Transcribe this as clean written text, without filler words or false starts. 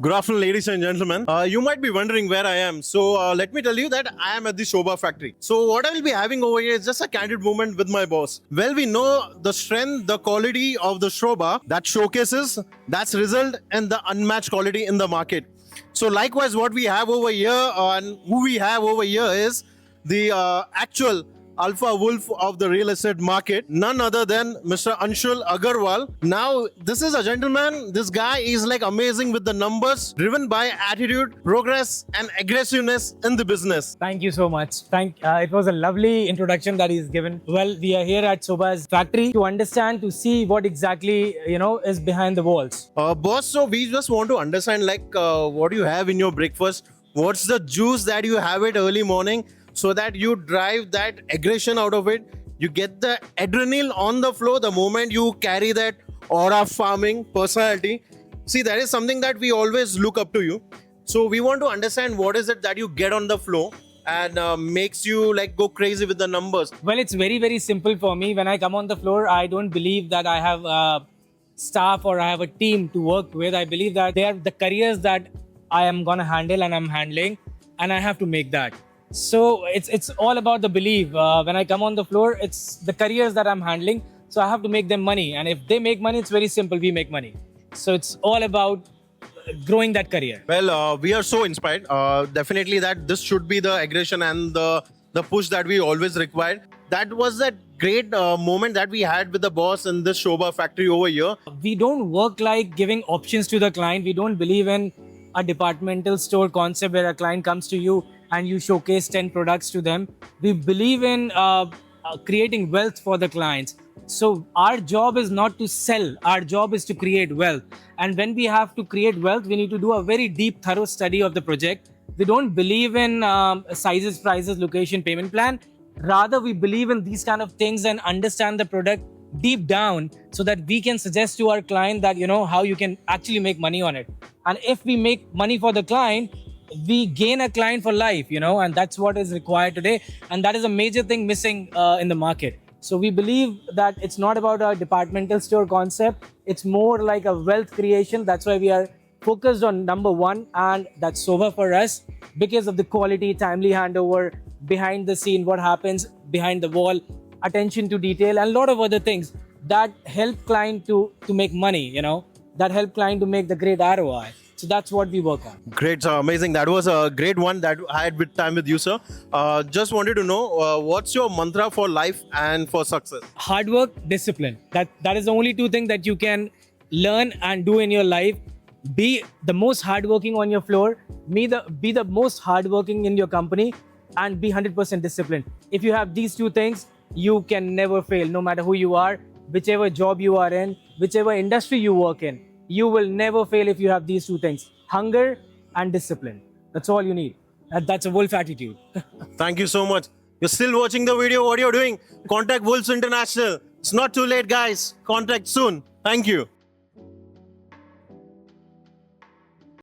Good afternoon, ladies and gentlemen. You might be wondering where I am. So let me tell you that I am at the Shobha factory. So what I will be having over here is just a candid moment with my boss. Well, we know the strength, the quality of the Shobha that showcases, that's result and the unmatched quality in the market. So likewise, what we have over here and who we have over here is the actual alpha wolf of the real estate market, none other than Mr. Anshul Agarwal. Now, this is a gentleman. This guy is like amazing with the numbers, driven by attitude, progress, and aggressiveness in the business. Thank you so much. It was a lovely introduction that he's given. Well, we are here at Shobha's factory to understand, to see what exactly is behind the walls. Boss, so we just want to understand what you have in your breakfast. What's the juice that you have it early morning so that you drive that aggression out of it? You get the adrenaline on the floor the moment you carry that aura farming personality. See, that is something that we always look up to you. So we want to understand what is it that you get on the floor and makes you like go crazy with the numbers. Well, it's very, very simple for me. When I come on the floor, I don't believe that I have staff or I have a team to work with. I believe that they are the careers that I am gonna handle and I'm handling, and I have to make that. So it's all about the belief. When I come on the floor, it's the careers that I'm handling. So I have to make them money, and if they make money, it's very simple. We make money. So it's all about growing that career. Well, we are so inspired. Definitely that this should be the aggression and the push that we always required. That was that great moment that we had with the boss in this Shobha factory over here. We don't work like giving options to the client. We don't believe in a departmental store concept where a client comes to you and you showcase 10 products to them. We believe in creating wealth for the clients. So our job is not to sell, our job is to create wealth. And when we have to create wealth, we need to do a very deep, thorough study of the project. We don't believe in sizes, prices, location, payment plan. Rather, we believe in these kind of things and understand the product deep down so that we can suggest to our client that, how you can actually make money on it. And if we make money for the client, we gain a client for life, and that's what is required today. And that is a major thing missing in the market. So we believe that it's not about a departmental store concept. It's more like a wealth creation. That's why we are focused on number one, and that's Shobha for us because of the quality, timely handover, behind the scene, what happens behind the wall, attention to detail, and a lot of other things that help client to make money, that help client to make the great ROI. So that's what we work on. Great, sir. Amazing. That was a great one that I had with time with you, sir. Just wanted to know what's your mantra for life and for success? Hard work, discipline. That is the only two things that you can learn and do in your life. Be the most hardworking on your floor. Be the most hardworking in your company, and be 100% disciplined. If you have these two things, you can never fail. No matter who you are, whichever job you are in, whichever industry you work in, you will never fail if you have these two things: hunger and discipline. That's all you need. That's a wolf attitude. Thank you so much. You're still watching the video. What you're doing? Contact Wolves International. It's not too late, guys. Contact soon. Thank you.